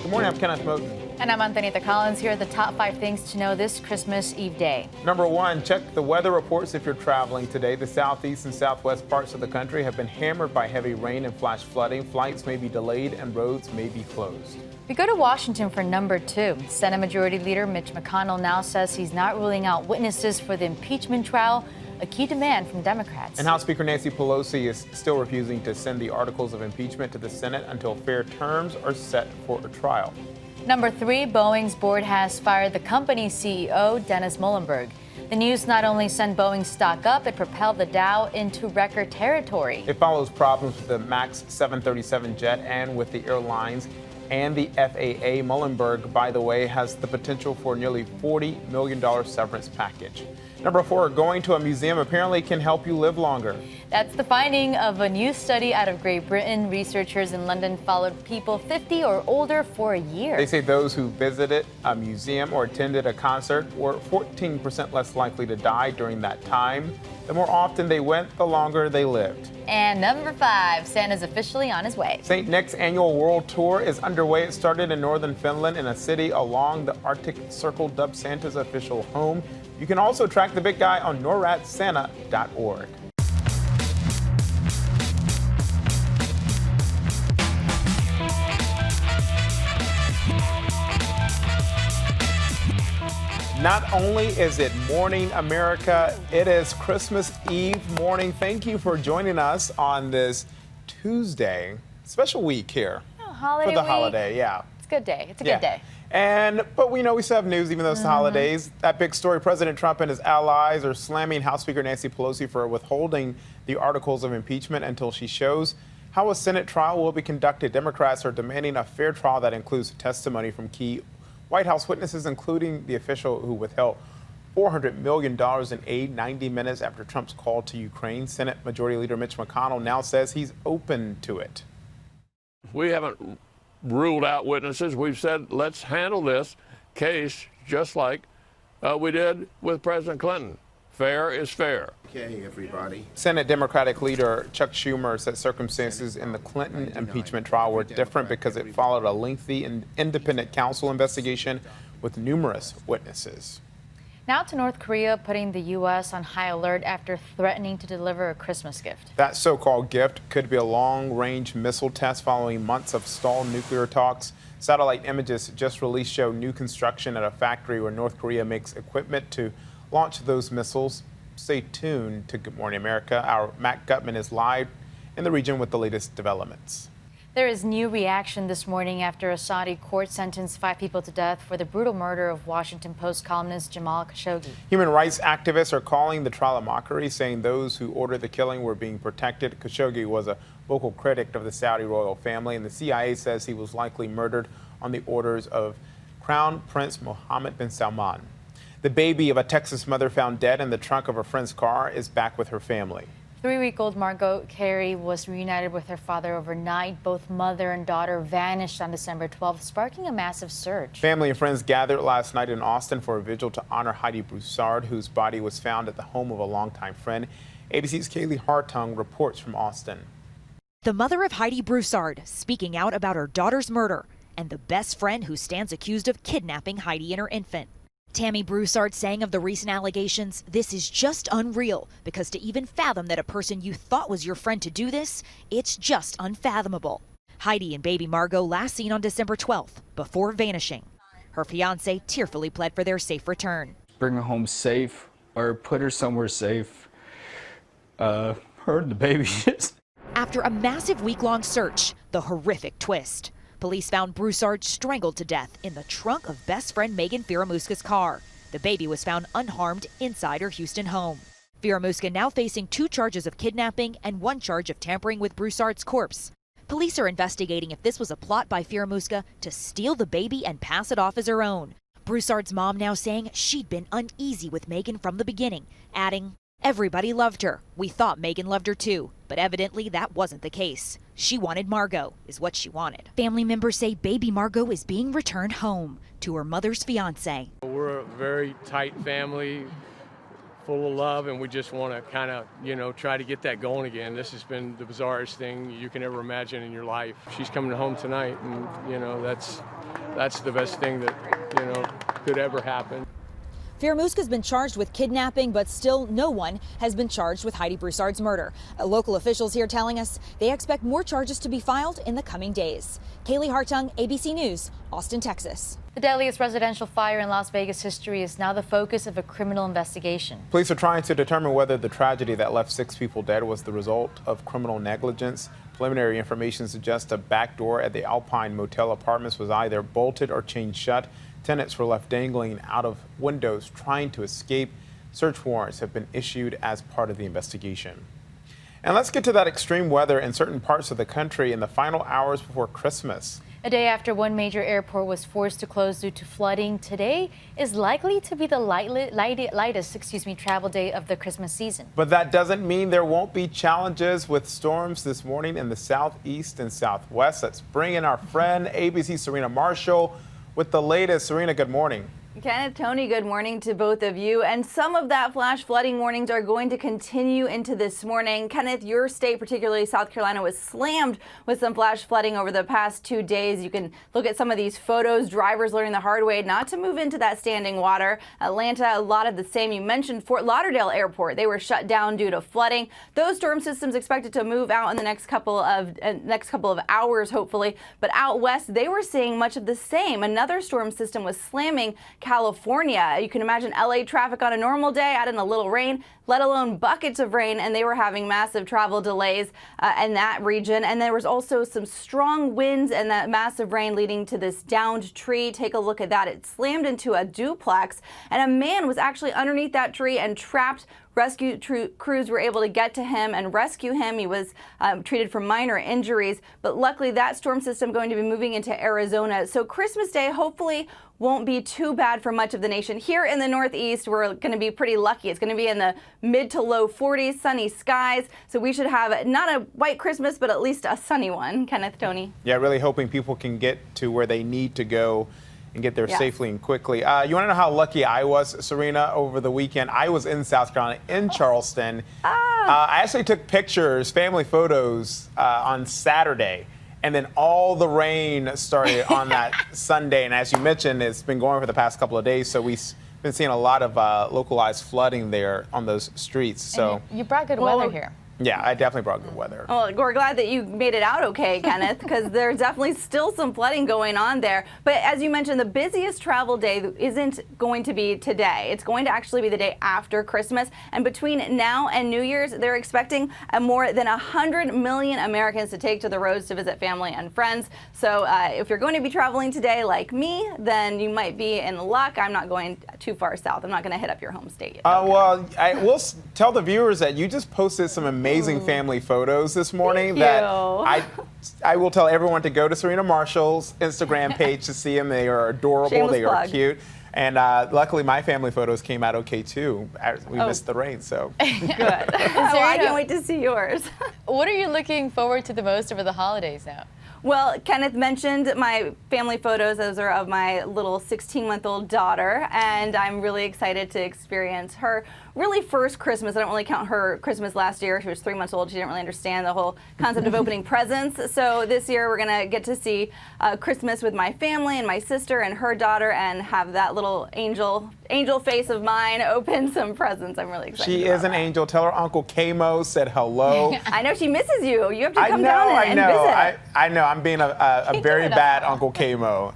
Good morning, I'm Kenneth Moten. And I'm Antonita Collins. Here are the top 5 things to know this Christmas Eve day. Number 1, check the weather reports if you're traveling today. The southeast and southwest parts of the country have been hammered by heavy rain and flash flooding. Flights may be delayed and roads may be closed. We go to Washington for number 2. Senate Majority Leader Mitch McConnell now says he's not ruling out witnesses for the impeachment trial, a key demand from Democrats. And House Speaker Nancy Pelosi is still refusing to send the articles of impeachment to the Senate until fair terms are set for a trial. Number 3, Boeing's board has fired the company's CEO, Dennis Muilenburg. The news not only sent Boeing's stock up, it propelled the Dow into record territory. It follows problems with the MAX 737 jet and with the airlines and the FAA. Muilenburg, by the way, has the potential for nearly $40 million severance package. Number 4, going to a museum apparently can help you live longer. That's the finding of a new study out of Great Britain. Researchers in London followed people 50 or older for a year. They say those who visited a museum or attended a concert were 14% less likely to die during that time. The more often they went, the longer they lived. And number 5, Santa's officially on his way. St. Nick's annual world tour is underway. It started in northern Finland in a city along the Arctic Circle, dubbed Santa's official home. You can also track the big guy on noradsanta.org. Not only is it morning, America, it is Christmas Eve morning. Thank you for joining us on this Tuesday, special week here. Holiday for the week. holiday, yeah. It's a good day. It's a good day. But we know we still have news, even though it's the holidays. That big story, President Trump and his allies are slamming House Speaker Nancy Pelosi for withholding the articles of impeachment until she shows how a Senate trial will be conducted. Democrats are demanding a fair trial that includes testimony from key White House witnesses, including the official who withheld $400 million in aid 90 minutes after Trump's call to Ukraine. Senate Majority Leader Mitch McConnell now says he's open to it. We haven't ruled out witnesses. We've said, let's handle this case just like we did with President Clinton. Fair is fair. Okay, everybody. Senate Democratic leader Chuck Schumer said circumstances in the Clinton impeachment trial were different because it followed a lengthy and independent counsel investigation with numerous witnesses. Now to North Korea, putting the U.S. on high alert after threatening to deliver a Christmas gift. That so-called gift could be a long-range missile test following months of stalled nuclear talks. Satellite images just released show new construction at a factory where North Korea makes equipment to launch those missiles. Stay tuned to Good Morning America. Our Matt Gutman is live in the region with the latest developments. There is new reaction this morning after a Saudi court sentenced 5 people to death for the brutal murder of Washington Post columnist Jamal Khashoggi. Human rights activists are calling the trial a mockery, saying those who ordered the killing were being protected. Khashoggi was a vocal critic of the Saudi royal family, and the CIA says he was likely murdered on the orders of Crown Prince Mohammed bin Salman. The baby of a Texas mother found dead in the trunk of a friend's car is back with her family. 3-week-old Margot Carey was reunited with her father overnight. Both mother and daughter vanished on December 12th, sparking a massive search. Family and friends gathered last night in Austin for a vigil to honor Heidi Broussard, whose body was found at the home of a longtime friend. ABC's Kaylee Hartung reports from Austin. The mother of Heidi Broussard speaking out about her daughter's murder and the best friend who stands accused of kidnapping Heidi and her infant. Tammy Broussard saying of the recent allegations, "This is just unreal, because to even fathom that a person you thought was your friend to do this, it's just unfathomable." Heidi and baby Margot last seen on December 12th, before vanishing. Her fiance tearfully pled for their safe return. Bring her home safe, or put her somewhere safe. Her and the baby just... After a massive week-long search, the horrific twist. Police found Broussard strangled to death in the trunk of best friend Meghan Firamuska's car. The baby was found unharmed inside her Houston home. Firamuska now facing 2 charges of kidnapping and 1 charge of tampering with Broussard's corpse. Police are investigating if this was a plot by Firamuska to steal the baby and pass it off as her own. Broussard's mom now saying she'd been uneasy with Meghan from the beginning, adding, "Everybody loved her. We thought Meghan loved her too, but evidently that wasn't the case. She wanted Margot, is what she wanted." Family members say baby Margot is being returned home to her mother's fiance. We're a very tight family, full of love, and we just want to kind of, try to get that going again. This has been the bizarrest thing you can ever imagine in your life. She's coming home tonight, and, that's the best thing that, could ever happen. Fieramusca's been charged with kidnapping, but still no one has been charged with Heidi Broussard's murder. Local officials here telling us they expect more charges to be filed in the coming days. Kaylee Hartung, ABC News, Austin, Texas. The deadliest residential fire in Las Vegas history is now the focus of a criminal investigation. Police are trying to determine whether the tragedy that left 6 people dead was the result of criminal negligence. Preliminary information suggests a back door at the Alpine Motel Apartments was either bolted or chained shut. Tenants were left dangling out of windows trying to escape. Search warrants have been issued as part of the investigation. And let's get to that extreme weather in certain parts of the country in the final hours before Christmas. A day after one major airport was forced to close due to flooding, today is likely to be the lightest travel day of the Christmas season. But that doesn't mean there won't be challenges with storms this morning in the southeast and southwest. Let's bring in our friend, ABC's Serena Marshall, with the latest. Serena, good morning. Kenneth, Tony, good morning to both of you. And some of that flash flooding warnings are going to continue into this morning. Kenneth, your state, particularly South Carolina, was slammed with some flash flooding over the past 2 days. You can look at some of these photos. Drivers learning the hard way not to move into that standing water. Atlanta, a lot of the same. You mentioned Fort Lauderdale Airport. They were shut down due to flooding. Those storm systems expected to move out in the next couple of hours, hopefully. But out west, they were seeing much of the same. Another storm system was slamming California. You can imagine LA traffic on a normal day, add in a little rain, let alone buckets of rain, and they were having massive travel delays in that region. And there was also some strong winds and that massive rain leading to this downed tree. Take a look at that. It slammed into a duplex, and a man was actually underneath that tree and trapped. Rescue crews were able to get to him and rescue him. He was treated for minor injuries, but luckily that storm system going to be moving into Arizona. So Christmas Day hopefully won't be too bad for much of the nation. Here in the Northeast, we're going to be pretty lucky. It's going to be in the mid to low 40s, sunny skies. So we should have not a white Christmas, but at least a sunny one. Kenneth, Tony. Yeah, really hoping people can get to where they need to go and get there safely and quickly. You want to know how lucky I was, Serena, over the weekend? I was in South Carolina, in Charleston. I actually took pictures, family photos, on Saturday. And then all the rain started on that Sunday. And as you mentioned, it's been going for the past couple of days. So we've been seeing a lot of localized flooding there on those streets. So you brought good weather here. Yeah, I definitely brought good weather. Well, we're glad that you made it out okay, Kenneth, because there's definitely still some flooding going on there. But as you mentioned, the busiest travel day isn't going to be today. It's going to actually be the day after Christmas. And between now and New Year's, they're expecting more than 100 million Americans to take to the roads to visit family and friends. So if you're going to be traveling today like me, then you might be in luck. I'm not going too far south. I'm not going to hit up your home state yet. Well, I will tell the viewers that you just posted some amazing family photos this morning. Thank you. I will tell everyone to go to Serena Marshall's Instagram page to see them. They are adorable. Shameless they plug. are cute. And luckily, my family photos came out okay, too. We missed the rain, so. Good. Well, I can't wait to see yours. What are you looking forward to the most over the holidays now? Well, Kenneth mentioned my family photos. Those are of my little 16-month-old daughter, and I'm really excited to experience her really first Christmas. I don't really count her Christmas last year. She was 3 months old. She didn't really understand the whole concept of opening presents. So this year we're going to get to see Christmas with my family and my sister and her daughter and have that little angel face of mine open some presents. I'm really excited. She is an angel. Tell her Uncle Kamo said hello. I know she misses you. You have to come down and visit. I know. I'm being a very bad Uncle Kamo.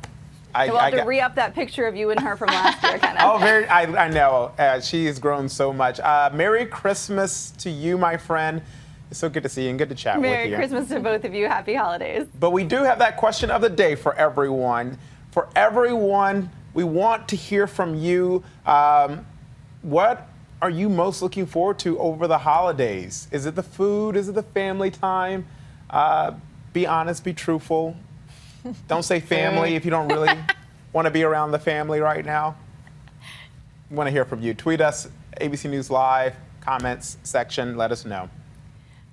We'll have to re-up that picture of you and her from last year, Kenneth. Oh, I know. She has grown so much. Merry Christmas to you, my friend. It's so good to see you and good to chat with you. Merry Christmas to both of you. Happy holidays. But we do have that question of the day for everyone. For everyone, we want to hear from you. What are you most looking forward to over the holidays? Is it the food? Is it the family time? Be honest, be truthful. Don't say family if you don't really want to be around the family right now. We want to hear from you. Tweet us, ABC News Live, comments section. Let us know.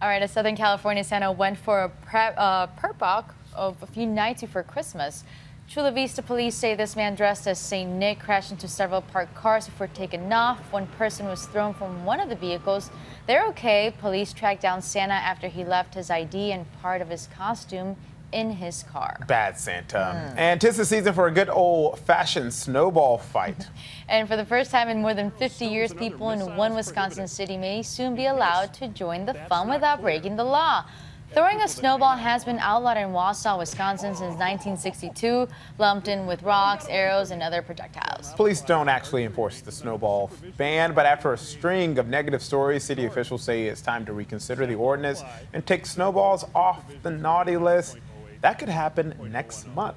All right, a Southern California Santa went for a perp walk of a few nights before Christmas. Chula Vista police say this man dressed as St. Nick crashed into several parked cars before taking off. One person was thrown from one of the vehicles. They're okay. Police tracked down Santa after he left his ID and part of his costume in his car. Bad Santa. And 'tis the season for a good old-fashioned snowball fight. And for the first time in more than 50 years, people in one Wisconsin city may soon be allowed to join the fun without breaking the law. Throwing a snowball has been outlawed in Wausau, Wisconsin since 1962, lumped in with rocks, arrows, and other projectiles. Police don't actually enforce the snowball ban, but after a string of negative stories, city officials say it's time to reconsider the ordinance and take snowballs off the naughty list. That could happen next month.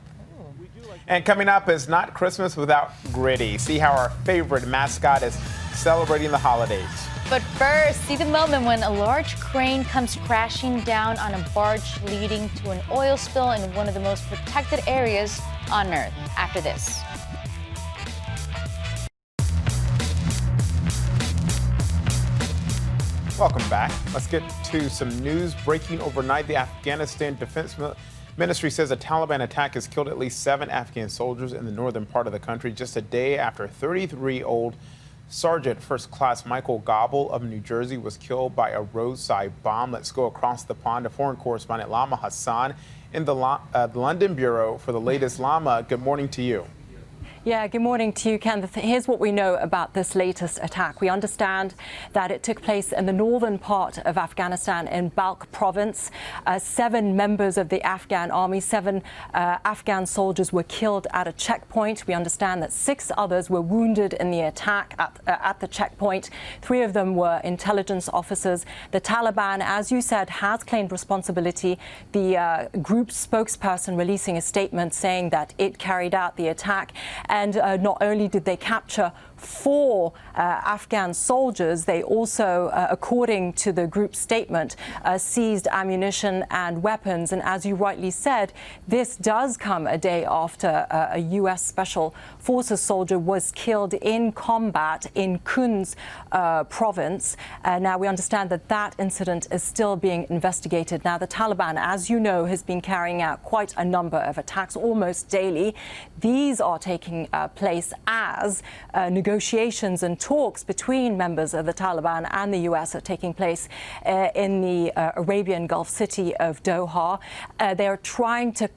And coming up is Not Christmas Without Gritty. See how our favorite mascot is celebrating the holidays. But first, see the moment when a large crane comes crashing down on a barge, leading to an oil spill in one of the most protected areas on Earth. After this. Welcome back. Let's get to some news breaking overnight. The Afghanistan Defense Ministry says a Taliban attack has killed at least 7 Afghan soldiers in the northern part of the country just a day after 33-year-old Sergeant First Class Michael Gobble of New Jersey was killed by a roadside bomb. Let's go across the pond to foreign correspondent Lama Hassan in the London Bureau for the latest. Lama, good morning to you. Yeah, good morning to you, Ken. Here's what we know about this latest attack. We understand that it took place in the northern part of Afghanistan in Balkh province. 7 members of the Afghan army, 7 Afghan soldiers were killed at a checkpoint. We understand that 6 others were wounded in the attack at the checkpoint. 3 of them were intelligence officers. The Taliban, as you said, has claimed responsibility. The group's spokesperson releasing a statement saying that it carried out the attack. And not only did they capture 4 Afghan soldiers, they also, according to the group's statement, seized ammunition and weapons. And as you rightly said, this does come a day after a U.S. Special Forces soldier was killed in combat in Kunz province. Now, we understand that that incident is still being investigated. Now, the Taliban, as you know, has been carrying out quite a number of attacks almost daily. These are taking place as negotiations and talks between members of the Taliban and the U.S. are taking place in the Arabian Gulf city of Doha. They are trying to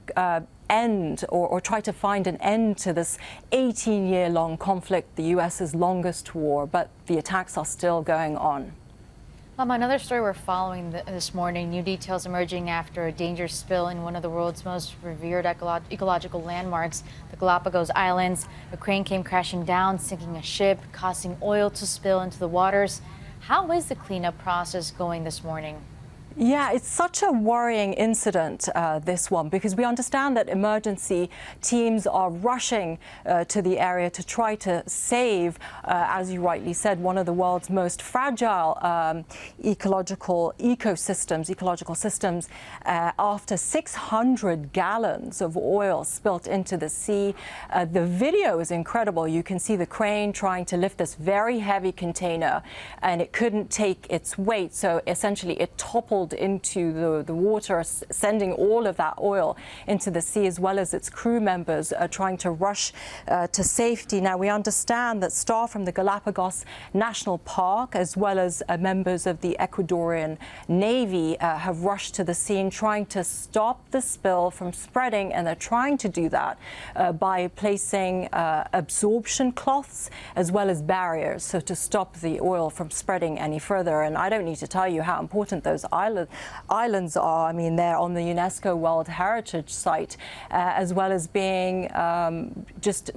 end or try to find an end to this 18-year-long conflict, the U.S.'s longest war, but the attacks are still going on. Mama, another story we're following this morning, new details emerging after a dangerous spill in one of the world's most revered ecological landmarks, the Galapagos Islands. A crane came crashing down, sinking a ship, causing oil to spill into the waters. How is the cleanup process going this morning? Yeah, it's such a worrying incident, this one, because we understand that emergency teams are rushing to the area to try to save, as you rightly said, one of the world's most fragile ecological systems after 600 gallons of oil spilt into the sea. The video is incredible. You can see the crane trying to lift this very heavy container, and it couldn't take its weight, so essentially it toppled into the water, sending all of that oil into the sea, as well as its crew members trying to rush to safety. Now, we understand that staff from the Galapagos National Park, as well as members of the Ecuadorian Navy, have rushed to the scene trying to stop the spill from spreading, and they're trying to do that by placing absorption cloths as well as barriers, so to stop the oil from spreading any further. And I don't need to tell you how important those islands are. I mean, they're on the UNESCO World Heritage Site, as well as being just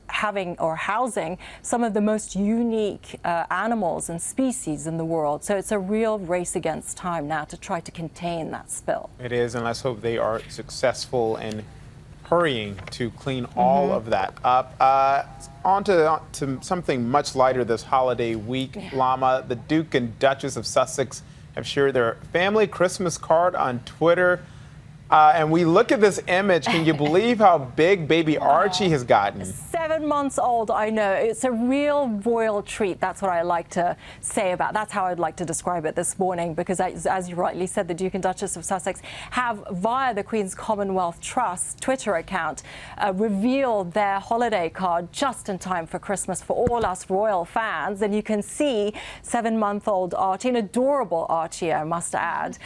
having or housing some of the most unique animals and species in the world. So it's a real race against time now to try to contain that spill. It is, and let's hope they are successful in hurrying to clean all of that up. On to something much lighter this holiday week, Lama. The Duke and Duchess of Sussex have shared their family Christmas card on Twitter. And we look at this image. Can you believe how big baby Archie has gotten? 7 months old, I know. It's a real royal treat. That's what I like to say about. That's how I'd like to describe it this morning, because as you rightly said, the Duke and Duchess of Sussex have, via the Queen's Commonwealth Trust Twitter account, revealed their holiday card just in time for Christmas for all us royal fans. And you can see 7-month-old Archie, an adorable Archie, I must add,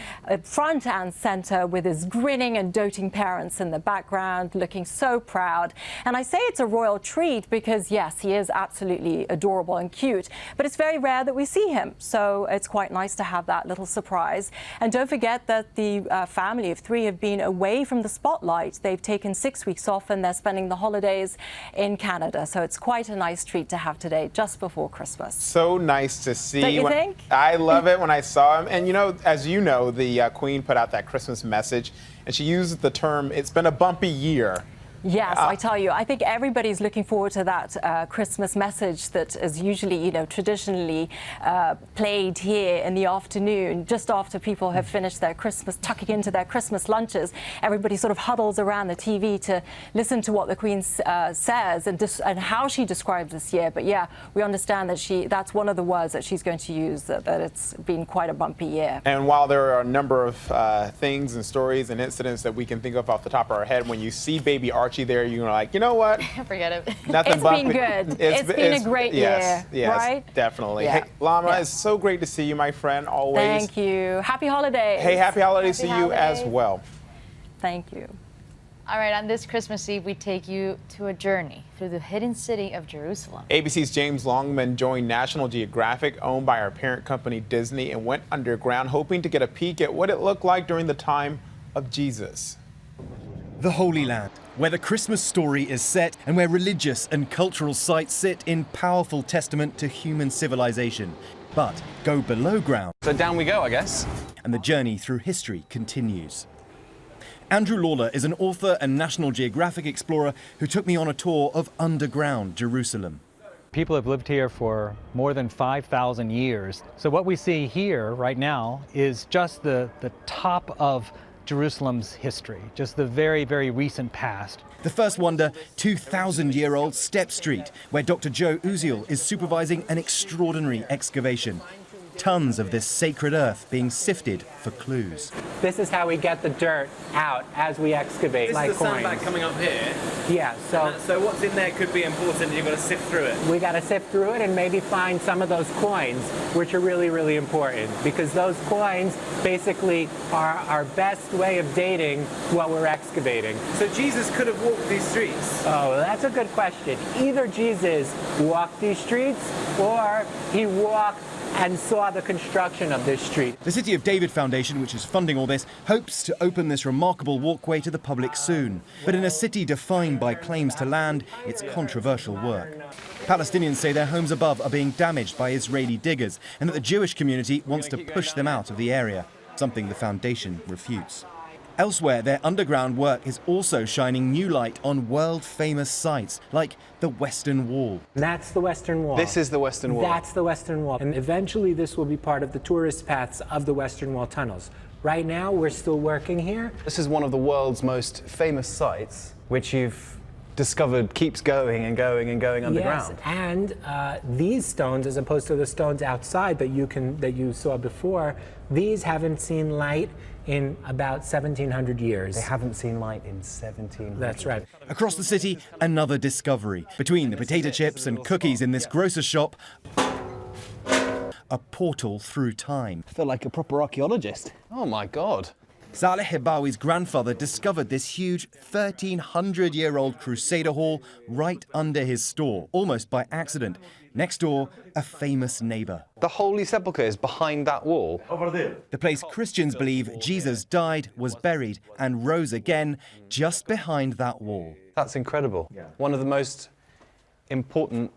front and center with his grin grinning and doting parents in the background, looking so proud. And I say it's a royal treat because, yes, he is absolutely adorable and cute, but it's very rare that we see him. So it's quite nice to have that little surprise. And don't forget that the family of 3 have been away from the spotlight. They've taken 6 weeks off and they're spending the holidays in Canada. So it's quite a nice treat to have today, just before Christmas. So nice to see. Don't you think? I love it when I saw him. And, you know, as you know, the Queen put out that Christmas message, and she used the term, it's been a bumpy year. Yes, I tell you, I think everybody's looking forward to that Christmas message that is usually, you know, traditionally played here in the afternoon, just after people have finished their Christmas, tucking into their Christmas lunches. Everybody sort of huddles around the TV to listen to what the Queen says and how she describes this year. But yeah, we understand that that's one of the words that she's going to use, that it's been quite a bumpy year. And while there are a number of things and stories and incidents that we can think of off the top of our head, when you see baby Archie there, you're like, you know what? Forget it. Nothing It's been good. It's been a great year, yes, right? Definitely. Yeah. Hey, Lama, Yeah. it's so great to see you, my friend, always. Thank you. Happy holidays. Hey, happy holidays Happy to you as holidays. well. Thank you. All right, on this Christmas Eve, we take you to a journey through the hidden city of Jerusalem. ABC's James Longman joined National Geographic, owned by our parent company Disney, and went underground hoping to get a peek at what it looked like during the time of Jesus. The Holy Land, where the Christmas story is set and where religious and cultural sites sit in powerful testament to human civilization. But go below ground. So down we go, I guess. And the journey through history continues. Andrew Lawler is an author and National Geographic explorer who took me on a tour of underground Jerusalem. People have lived here for more than 5,000 years. So what we see here right now is just the top of Jerusalem's history, just the very, very recent past. The first wonder, 2,000-year-old Step Street, where Dr. Joe Uziel is supervising an extraordinary excavation. Tons of this sacred earth being sifted for clues. This is how we get the dirt out as we excavate. This like is the coins. sandbag coming up here. Yeah, So what's in there could be important, you've got to sift through it. we got to sift through it and maybe find some of those coins, which are really, really important, because those coins basically are our best way of dating what we're excavating. So Jesus could have walked these streets? Oh, that's a good question. Either Jesus walked these streets or he walked and saw the construction of this street. The City of David Foundation, which is funding all this, hopes to open this remarkable walkway to the public soon. But in a city defined by claims to land, it's controversial work. Palestinians say their homes above are being damaged by Israeli diggers and that the Jewish community wants to push them out of the area, something the foundation refutes. Elsewhere, their underground work is also shining new light on world-famous sites like the Western Wall. That's the Western Wall. This is the Western Wall. That's the Western Wall. And eventually this will be part of the tourist paths of the Western Wall tunnels. Right now, we're still working here. This is one of the world's most famous sites, which you've discovered keeps going and going and going underground. Yes, and these stones, as opposed to the stones outside that you saw before, these haven't seen light in about 1,700 years. They haven't seen light in 17. That's right. Across the city, another discovery. Between the potato chips and cookies in this grocer's shop, a portal through time. I feel like a proper archaeologist. Oh my God. Saleh Hibawi's grandfather discovered this huge 1,300-year-old Crusader hall right under his store, almost by accident. Next door, a famous neighbor. The Holy Sepulchre is behind that wall. Over there. The place Christians believe Jesus died, was buried, and rose again just behind that wall. That's incredible. Yeah. One of the most important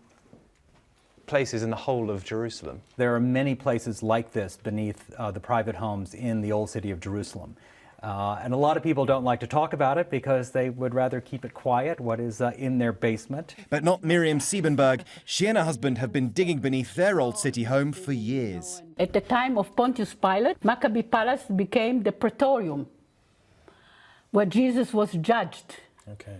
places in the whole of Jerusalem. There are many places like this beneath the private homes in the old city of Jerusalem. And a lot of people don't like to talk about it because they would rather keep it quiet, what is in their basement. But not Miriam Siebenberg. She and her husband have been digging beneath their old city home for years. At the time of Pontius Pilate, Maccabee Palace became the Praetorium, where Jesus was judged. Okay.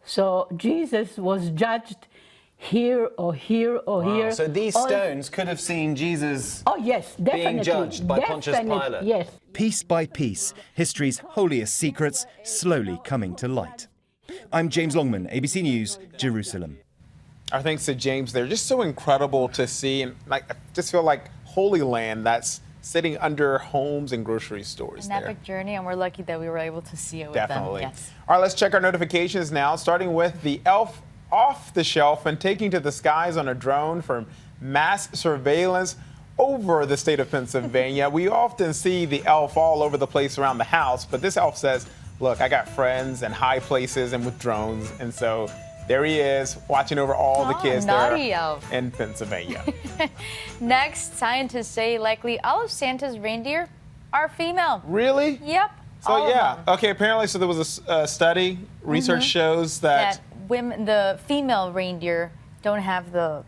So Jesus was judged here or here or here. So these stones could have seen Jesus being judged by Pontius Pilate. Yes. Piece by piece, history's holiest secrets slowly coming to light. I'm James Longman, ABC News, Jerusalem. Our thanks to James there. Just so incredible to see, and I just feel like Holy Land, that's sitting under homes and grocery stores An there. epic journey, and we're lucky that we were able to see it with Definitely. them. Yes. All right, let's check our notifications now, starting with the elf off the shelf and taking to the skies on a drone for mass surveillance over the state of Pennsylvania. We often see the elf all over the place around the house, but this elf says, look, I got friends in high places and with drones, and so there he is, watching over all the kids there elf. in Pennsylvania. Next, scientists say likely all of Santa's reindeer are female. Really? Yep. So yeah, okay, apparently, so there was a study, research shows that women, the female reindeer don't have the...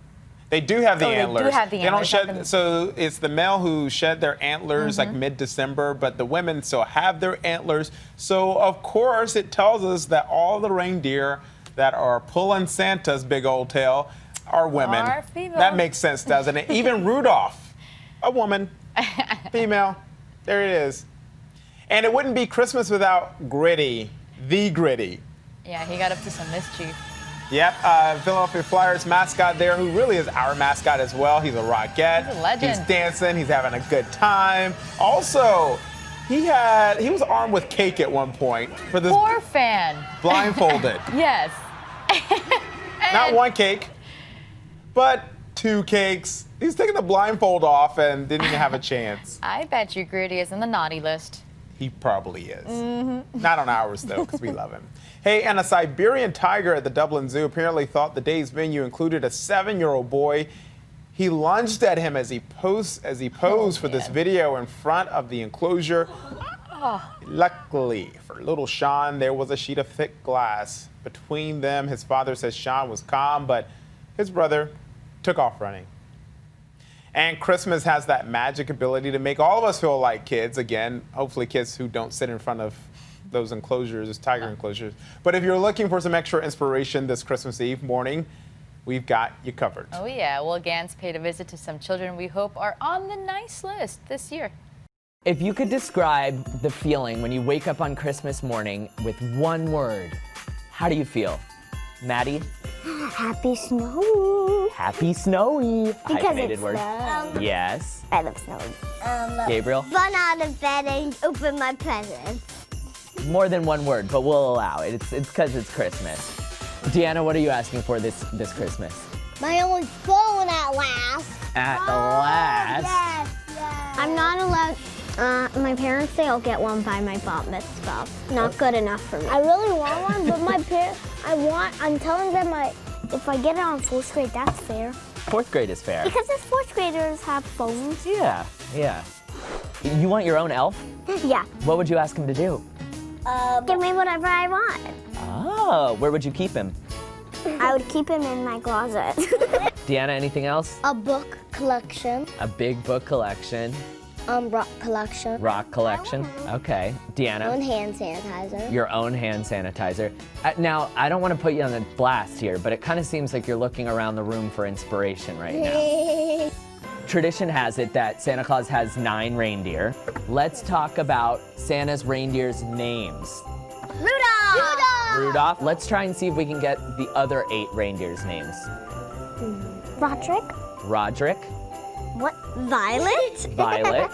They do have the antlers. They do have the antlers. They don't shed, so it's the male who shed their antlers like mid-December, but the women still have their antlers. So of course it tells us that all the reindeer that are pulling Santa's big old tail are women. Are female. That makes sense, doesn't it? Even Rudolph, a woman, female. There it is. And it wouldn't be Christmas without Gritty, the Gritty. Yeah, he got up to some mischief. Yep, Philadelphia Flyers mascot there, who really is our mascot as well. He's a rockette. He's a legend. He's dancing. He's having a good time. Also, he was armed with cake at one point for this. Poor fan. Blindfolded. Yes. Not one cake, but 2 cakes. He's taking the blindfold off and didn't even have a chance. I bet you Gritty is in the naughty list. He probably is. Not on ours, though, because we love him. Hey, and a Siberian tiger at the Dublin Zoo apparently thought the day's menu included a 7-year-old boy. He lunged at him as he posed for this video in front of the enclosure. Luckily for little Sean, there was a sheet of thick glass between them. His father says Sean was calm, but his brother took off running. And Christmas has that magic ability to make all of us feel like kids. Again, hopefully kids who don't sit in front of those enclosures, those tiger enclosures. But if you're looking for some extra inspiration this Christmas Eve morning, we've got you covered. Oh yeah, well, Gans paid a visit to some children we hope are on the nice list this year. If you could describe the feeling when you wake up on Christmas morning with one word, how do you feel? Maddie? Happy snowy. Happy snowy. Because Hyphenated it's word. snow. Yes. I love snowy. Gabriel? Run out of bed and open my presents. More than one word, but we'll allow it. It's because it's Christmas. Deanna, what are you asking for this Christmas? My own phone at last. At last? Yes. I'm not allowed. My parents say I'll get one by my bat mitzvah. Not good enough for me. I really want one, but my parents, I'm telling them if I get it on 4th grade, that's fair. 4th grade is fair. Because the 4th graders have phones. Yeah. You want your own elf? Yeah. What would you ask him to do? Give me whatever I want. Oh, where would you keep him? I would keep him in my closet. Deanna, anything else? A book collection. A big book collection. Rock collection. Rock collection. Okay. Deanna? Own hand sanitizer. Your own hand sanitizer. Now, I don't want to put you on the blast here, but it kind of seems like you're looking around the room for inspiration right now. Tradition has it that Santa Claus has 9 reindeer. Let's talk about Santa's reindeer's names. Rudolph! Rudolph. Let's try and see if we can get the other 8 reindeers' names. Roderick. What? Violet? Violet.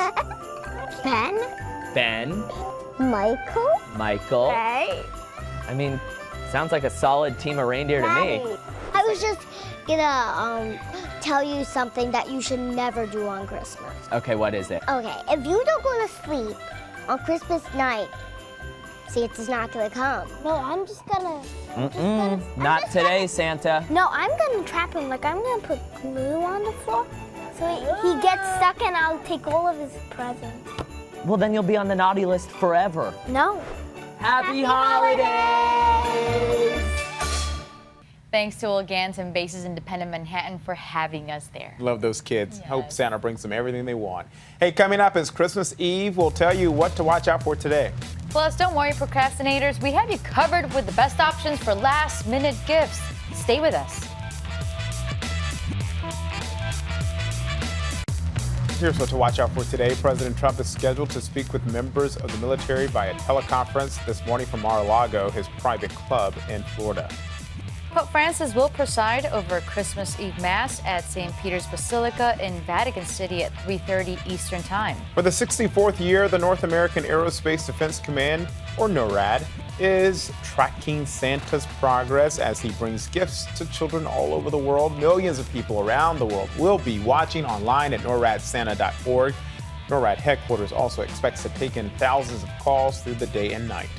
Ben. Michael. Hey. I mean, sounds like a solid team of reindeer to me. I was just gonna tell you something that you should never do on Christmas. Okay, what is it? Okay, if you don't go to sleep on Christmas night, Santa's not gonna come. No, I'm just gonna. Not today, Santa. No, I'm gonna trap him. Like, I'm gonna put glue on the floor so he gets stuck and I'll take all of his presents. Well, then you'll be on the naughty list forever. No. Happy holidays! Thanks to Old Gans and Bases Independent Manhattan for having us there. Love those kids. Hope Santa brings them everything they want. Hey, coming up is Christmas Eve. We'll tell you what to watch out for today. Plus, don't worry, procrastinators. We have you covered with the best options for last-minute gifts. Stay with us. Here's what to watch out for today. President Trump is scheduled to speak with members of the military via teleconference this morning from Mar-a-Lago, his private club in Florida. Pope Francis will preside over Christmas Eve Mass at St. Peter's Basilica in Vatican City at 3:30 Eastern Time. For the 64th year, the North American Aerospace Defense Command, or NORAD, is tracking Santa's progress as he brings gifts to children all over the world. Millions of people around the world will be watching online at noradsanta.org. NORAD headquarters also expects to take in thousands of calls through the day and night.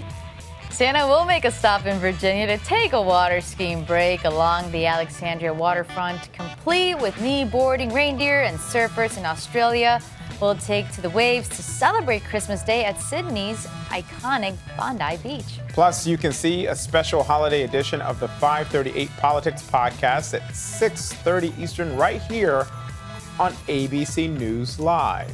Santa will make a stop in Virginia to take a water skiing break along the Alexandria waterfront, complete with knee-boarding reindeer and surfers in Australia. Will take to the waves to celebrate Christmas Day at Sydney's iconic Bondi Beach. Plus, you can see a special holiday edition of the 538 Politics podcast at 6:30 Eastern right here on ABC News Live.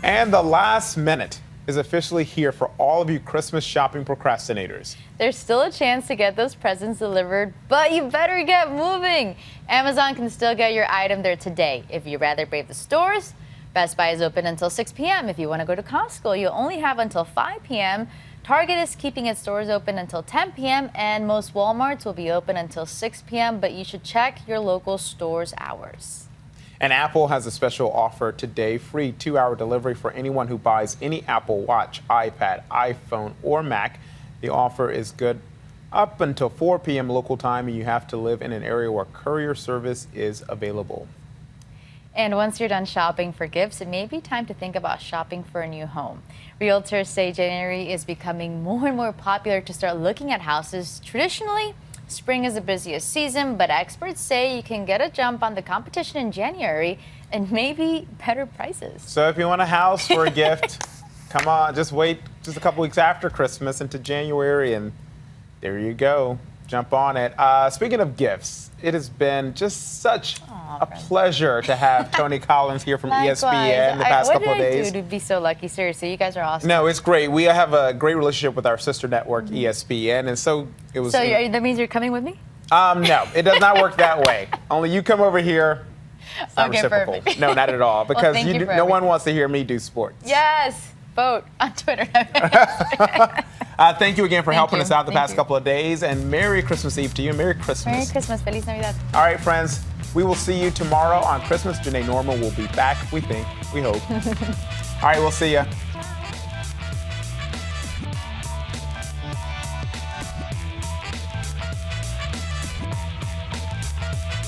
And the last minute is officially here for all of you Christmas shopping procrastinators. There's still a chance to get those presents delivered, but you better get moving. Amazon can still get your item there today. If you'd rather brave the stores, Best Buy is open until 6 p.m. If you want to go to Costco, you'll only have until 5 p.m. Target is keeping its stores open until 10 p.m. and most Walmarts will be open until 6 p.m., but you should check your local store's hours. And Apple has a special offer today, free 2-hour delivery for anyone who buys any Apple Watch, iPad, iPhone, or Mac. The offer is good up until 4 p.m. local time, and you have to live in an area where courier service is available. And once you're done shopping for gifts, it may be time to think about shopping for a new home. Realtors say January is becoming more and more popular to start looking at houses. Traditionally, spring is the busiest season, but experts say you can get a jump on the competition in January and maybe better prices. So if you want a house for a gift, come on, just wait just a couple weeks after Christmas into January, and there you go. Jump on it. Speaking of gifts, it has been just such a pleasure to have Tony Collins here from ESPN the past couple of days. What did I do to be so lucky? Seriously, you guys are awesome. No, it's great. We have a great relationship with our sister network, ESPN, and so it was. So that means you're coming with me? No, it does not work that way. Only you come over here. It's not reciprocal. Perfect. No, not at all. Because well, no one wants to hear me do sports. Yes. Vote on Twitter. Thank you again for helping us out the past couple of days, and Merry Christmas Eve to you. Merry Christmas. Merry Christmas. Feliz Navidad. All right, friends. We will see you tomorrow on Christmas. Janae Normal will be back, we think. We hope. All right, we'll see you.